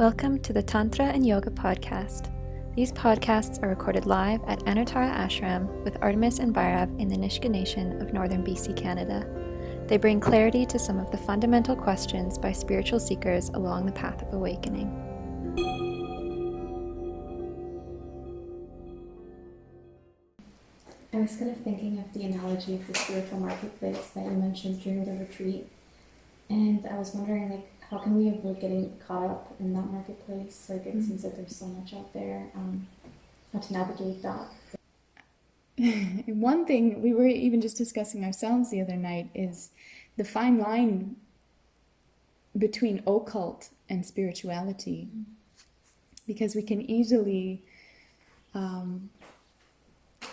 Welcome to the Tantra and Yoga Podcast. These podcasts are recorded live at Anutara Ashram with Artemis and Bhairav in the Nisga'a Nation of northern BC, Canada. They bring clarity to some of the fundamental questions by spiritual seekers along the path of awakening. I was kind of thinking of the analogy of the spiritual marketplace that you mentioned during the retreat, and I was wondering, how can we avoid getting caught up in that marketplace? It seems like there's so much out there. How to navigate that? One thing we were even just discussing ourselves the other night is the fine line between occult and spirituality, because we can easily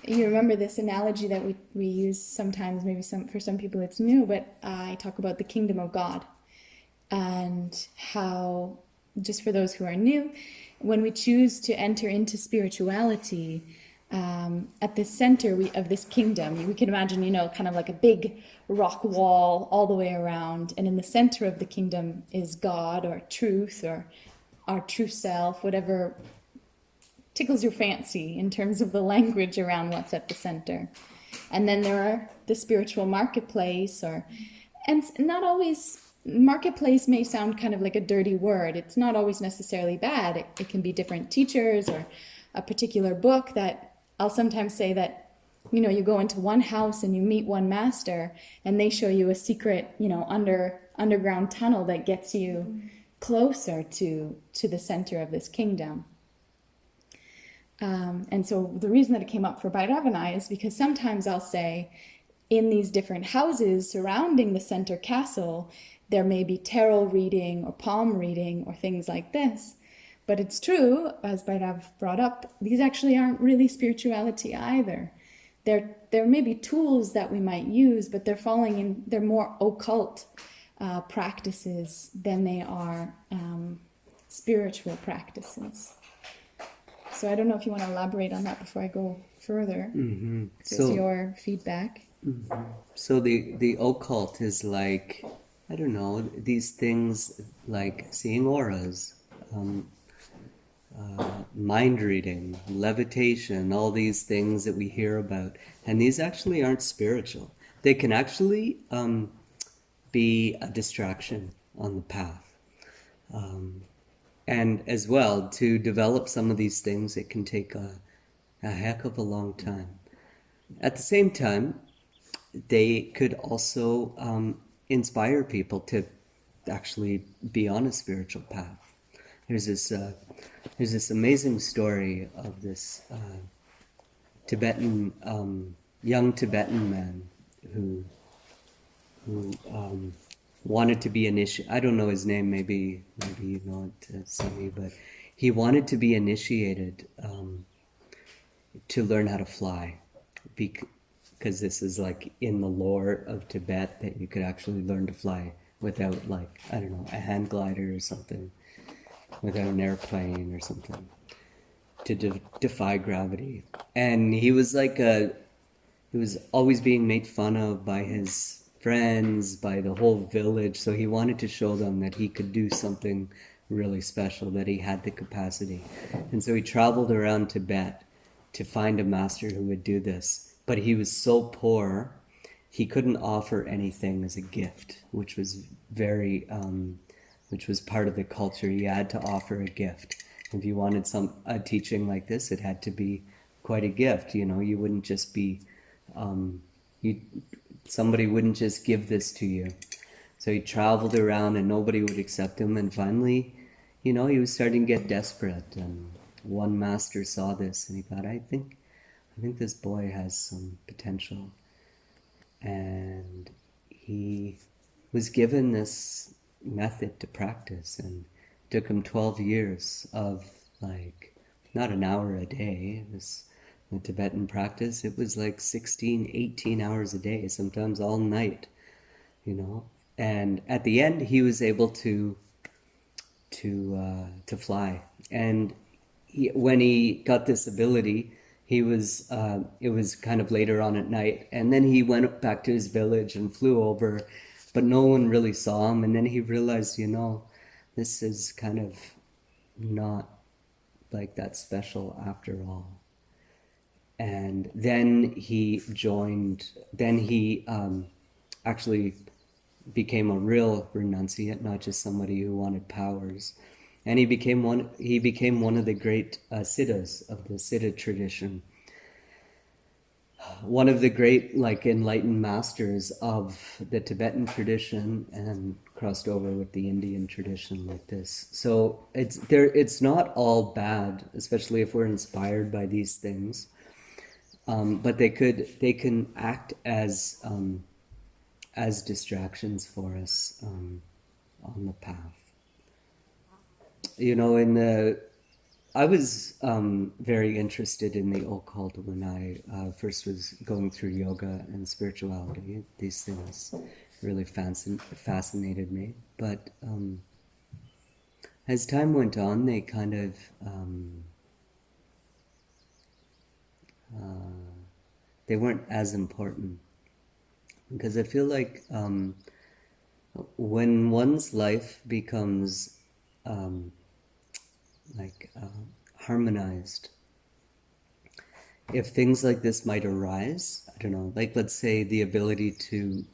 you remember this analogy that we use sometimes, maybe for some people it's new, but I talk about the kingdom of God, and how, just for those who are new, when we choose to enter into spirituality, at the center of this kingdom, we can imagine, kind of like a big rock wall all the way around, and in the center of the kingdom is God, or truth, or our true self, whatever tickles your fancy in terms of the language around what's at the center. And then there are the spiritual marketplace, and not always, marketplace may sound kind of like a dirty word. It's not always necessarily bad. It can be different teachers or a particular book. That I'll sometimes say that, you go into one house and you meet one master, and they show you a secret, underground tunnel that gets you closer to the center of this kingdom. And so the reason that it came up for Bhairav and I is because sometimes I'll say, in these different houses surrounding the center castle, there may be tarot reading or palm reading or things like this. But it's true, as Bhairav brought up, these actually aren't really spirituality either. There may be tools that we might use, but they're more occult practices than they are spiritual practices. So I don't know if you want to elaborate on that before I go further. Mm-hmm. So your feedback. Mm-hmm. So the occult is like, I don't know, these things like seeing auras, mind reading, levitation, all these things that we hear about. And these actually aren't spiritual. They can actually be a distraction on the path. And as well, to develop some of these things, it can take a heck of a long time. At the same time, they could also inspire people to actually be on a spiritual path. There's this amazing story of this Tibetan young Tibetan man who wanted to be initiated. I don't know his name. Maybe you know it, Sami, but he wanted to be initiated to learn how to fly, because this is like in the lore of Tibet that you could actually learn to fly without, a hand glider or something, without an airplane or something, to defy gravity. And he was he was always being made fun of by his friends, by the whole village, so he wanted to show them that he could do something really special, that he had the capacity. And so he traveled around Tibet to find a master who would do this. But he was so poor, he couldn't offer anything as a gift, which was which was part of the culture. You had to offer a gift. If you wanted a teaching like this, it had to be quite a gift. You wouldn't just be, somebody wouldn't just give this to you. So he traveled around and nobody would accept him. And finally, he was starting to get desperate. And one master saw this and he thought, I think this boy has some potential. And he was given this method to practice, and it took him 12 years of not an hour a day. It was the Tibetan practice. It was 16, 18 hours a day, sometimes all night, and at the end he was able to fly. And when he got this ability, it was kind of later on at night, and then he went back to his village and flew over, but no one really saw him. And then he realized, this is kind of not like that special after all. And then he actually became a real renunciate, not just somebody who wanted powers. And he became one of the great siddhas of the siddha tradition. One of the great enlightened masters of the Tibetan tradition, and crossed over with the Indian tradition like this. So it's not all bad, especially if we're inspired by these things. But they can act as distractions for us on the path. I was very interested in the occult when I first was going through yoga and spirituality. These things really fascinated me. But as time went on, they kind of they weren't as important, because I feel like when one's life becomes harmonized, if things like this might arise, I don't know, like let's say the ability to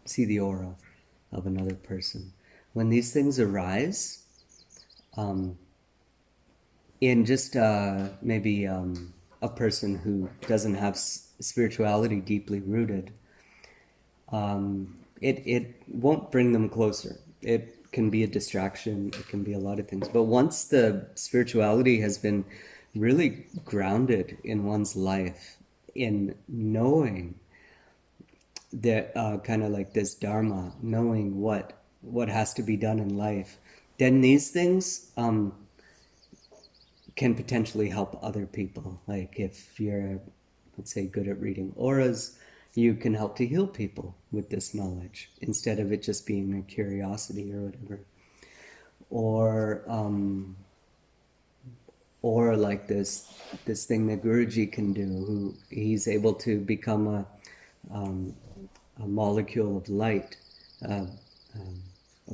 see the aura of another person. When these things arise, in just maybe a person who doesn't have spirituality deeply rooted, it won't bring them closer. It can be a distraction. It can be a lot of things. But once the spirituality has been really grounded in one's life, in knowing that kind of like this dharma, knowing what has to be done in life, then these things can potentially help other people. Like if you're, let's say, good at reading auras, you can help to heal people with this knowledge instead of it just being a curiosity or whatever. Or like this thing that Guruji can do, who he's able to become a molecule of light, a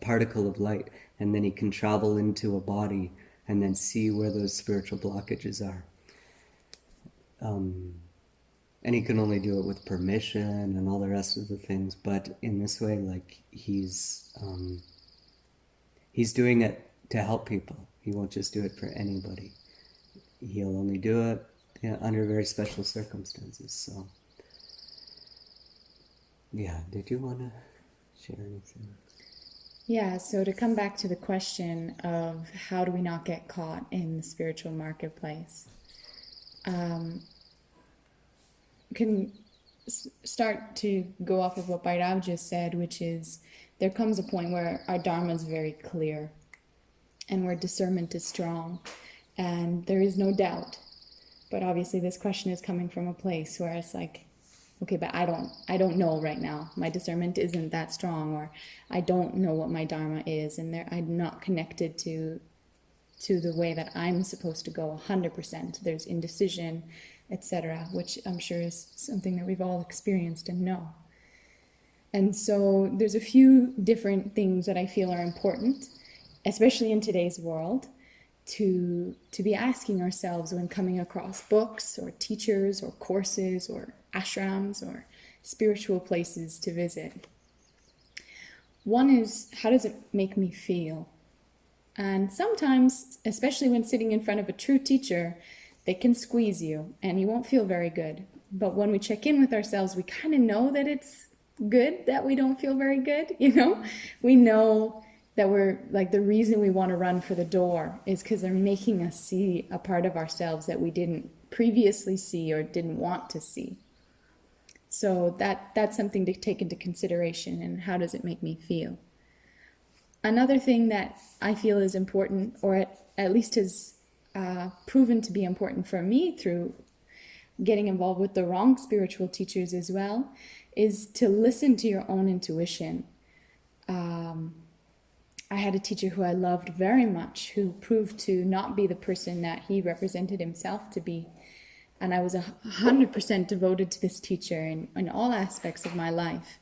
particle of light, and then he can travel into a body and then see where those spiritual blockages are. And he can only do it with permission and all the rest of the things. But in this way, like he's doing it to help people. He won't just do it for anybody. He'll only do it under very special circumstances. So, yeah. Did you want to share anything? Yeah, so to come back to the question of how do we not get caught in the spiritual marketplace, can start to go off of what Bhairav just said, which is there comes a point where our dharma is very clear and where discernment is strong and there is no doubt. But obviously this question is coming from a place where it's like, okay, but I don't know right now. My discernment isn't that strong, or I don't know what my dharma is, and I'm not connected to the way that I'm supposed to go 100%. There's indecision, etc., which I'm sure is something that we've all experienced and know. And so there's a few different things that I feel are important, especially in today's world, to be asking ourselves when coming across books or teachers or courses or ashrams or spiritual places to visit. One is, how does it make me feel? And sometimes, especially when sitting in front of a true teacher, they can squeeze you and you won't feel very good. But when we check in with ourselves, we kind of know that it's good that we don't feel very good, We know that we're like, the reason we want to run for the door is because they're making us see a part of ourselves that we didn't previously see or didn't want to see. So that's something to take into consideration, and how does it make me feel? Another thing that I feel is important, or at least has proven to be important for me through getting involved with the wrong spiritual teachers as well, is to listen to your own intuition. I had a teacher who I loved very much, who proved to not be the person that he represented himself to be. And I was 100% devoted to this teacher in all aspects of my life.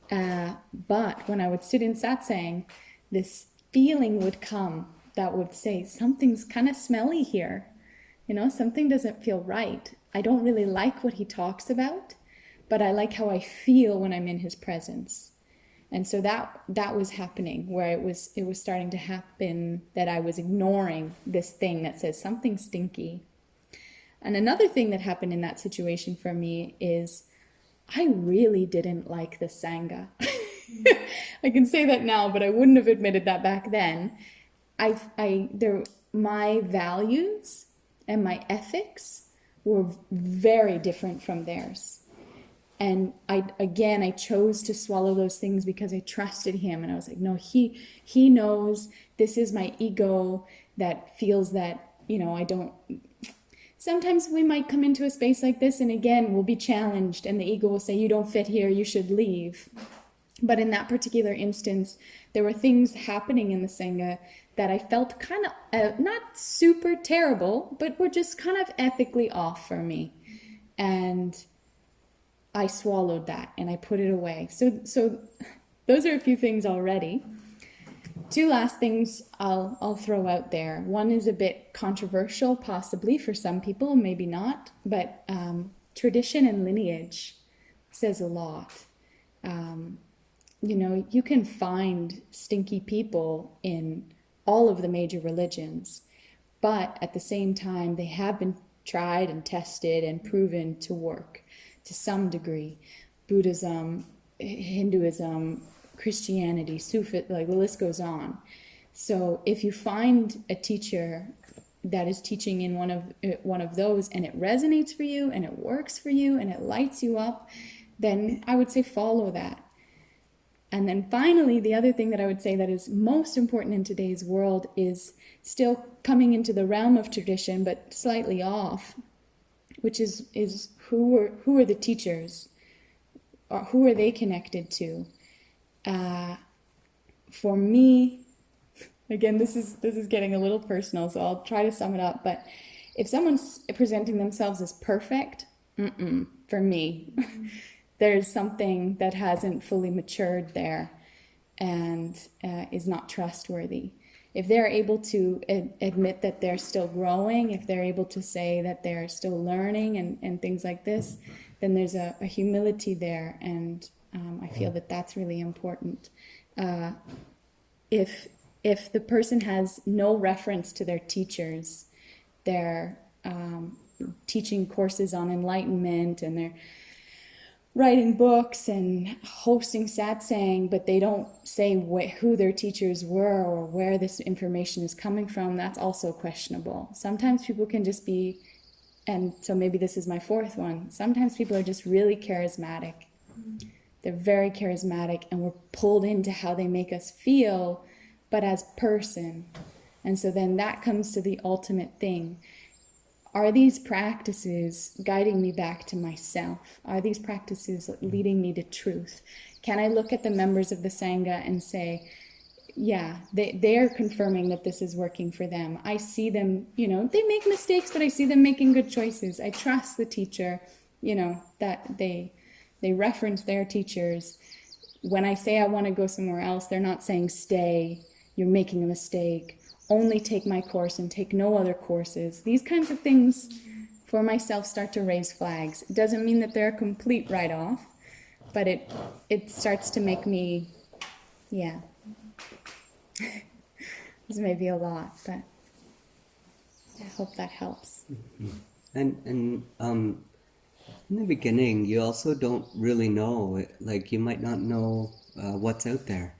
But when I would sit in satsang, this feeling would come that would say, something's kind of smelly here. Something doesn't feel right. I don't really like what he talks about, but I like how I feel when I'm in his presence. And so that was happening, where it was starting to happen that I was ignoring this thing that says something stinky. And another thing that happened in that situation for me is I really didn't like the Sangha. I can say that now, but I wouldn't have admitted that back then. My values and my ethics were very different from theirs. And I chose to swallow those things because I trusted him. And I was like, no, he knows this is my ego that feels that, I don't. Sometimes we might come into a space like this and again, we'll be challenged and the ego will say, you don't fit here, you should leave. But in that particular instance, there were things happening in the Sangha that I felt kind of, not super terrible, but were just kind of ethically off for me. And I swallowed that and I put it away. So those are a few things already. Two last things I'll throw out there. One is a bit controversial, possibly for some people, maybe not, but tradition and lineage says a lot. You can find stinky people in all of the major religions, but at the same time, they have been tried and tested and proven to work to some degree. Buddhism, Hinduism, Christianity, Sufi, like the list goes on. So if you find a teacher that is teaching in one of those and it resonates for you and it works for you and it lights you up, then I would say follow that. And then finally, the other thing that I would say that is most important in today's world is still coming into the realm of tradition, but slightly off, which is who are the teachers? Or who are they connected to? For me, again, this is getting a little personal, so I'll try to sum it up. But if someone's presenting themselves as perfect, for me, there's something that hasn't fully matured there and is not trustworthy. If they're able to admit that they're still growing, if they're able to say that they're still learning and things like this, then there's a humility there, and I feel that that's really important. If the person has no reference to their teachers, they're teaching courses on enlightenment and they're writing books and hosting satsang, but they don't say who their teachers were or where this information is coming from, that's also questionable. Sometimes people can just be, and so maybe this is my fourth one, sometimes people are just really charismatic. They're very charismatic and we're pulled into how they make us feel, but as person. And so then that comes to the ultimate thing. Are these practices guiding me back to myself? Are these practices leading me to truth? Can I look at the members of the Sangha and say, yeah, they're confirming that this is working for them. I see them, they make mistakes, but I see them making good choices. I trust the teacher, that they reference their teachers. When I say I want to go somewhere else, they're not saying stay, you're making a mistake. Only take my course and take no other courses. These kinds of things for myself start to raise flags. It doesn't mean that they're a complete write-off, but it starts to make me, yeah. This may be a lot, but I hope that helps. And in the beginning, you also don't really know, like you might not know what's out there.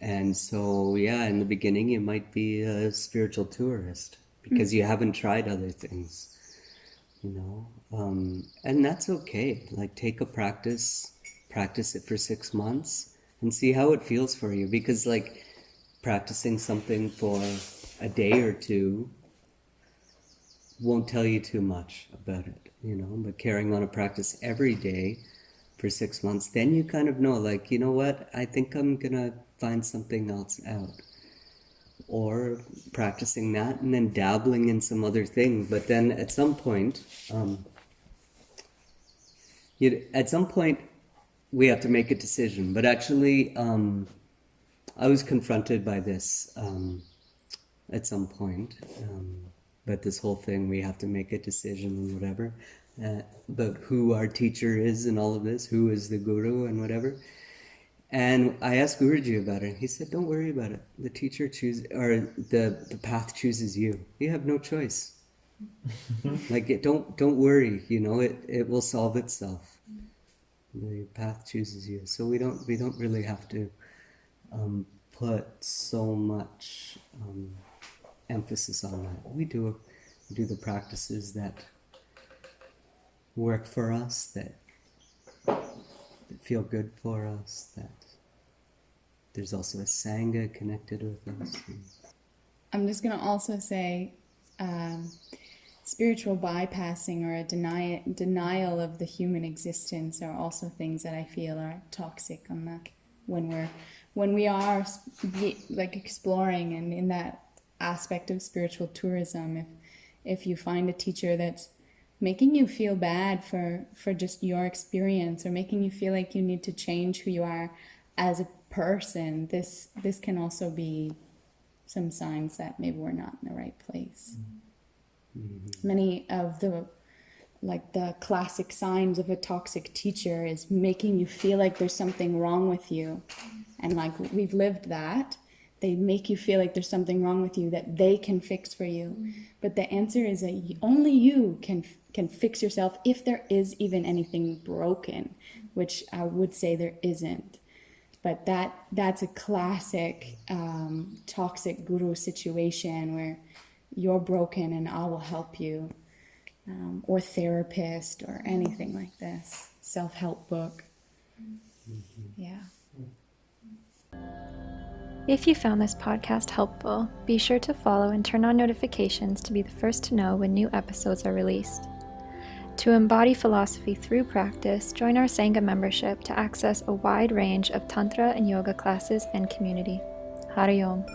And so, yeah, in the beginning, you might be a spiritual tourist because you haven't tried other things, and that's okay. Like, take a practice it for 6 months and see how it feels for you. Because, like, practicing something for a day or two won't tell you too much about it, but carrying on a practice every day for 6 months, then you kind of know, like, you know what, I think I'm gonna find something else out, or practicing that and then dabbling in some other thing. But then at some point we have to make a decision. But actually I was confronted by this at some point. But this whole thing, we have to make a decision and whatever about who our teacher is and all of this, who is the guru and whatever. And I asked Guruji about it. He said, "Don't worry about it. The teacher chooses, or the path chooses you. You have no choice. Like, don't worry. You know, it will solve itself. The path chooses you. So we don't really have to put so much emphasis on that. We do the practices that work for us, that feel good for us, that there's also a sangha connected with us. I'm just going to also say spiritual bypassing or a denial of the human existence are also things that I feel are toxic on that when we are like exploring and in that aspect of spiritual tourism. If you find a teacher that's making you feel bad for just your experience, or making you feel like you need to change who you are as a person, this can also be some signs that maybe we're not in the right place. Mm-hmm. Many of the classic signs of a toxic teacher is making you feel like there's something wrong with you, and like we've lived that. They make you feel like there's something wrong with you that they can fix for you. Mm-hmm. But the answer is that only you can fix yourself, if there is even anything broken, which I would say there isn't. But that's a classic toxic guru situation where you're broken and I will help you, or therapist or anything like this, self-help book. Mm-hmm. Yeah. If you found this podcast helpful, be sure to follow and turn on notifications to be the first to know when new episodes are released. To embody philosophy through practice, join our Sangha membership to access a wide range of Tantra and Yoga classes and community. Hari Om.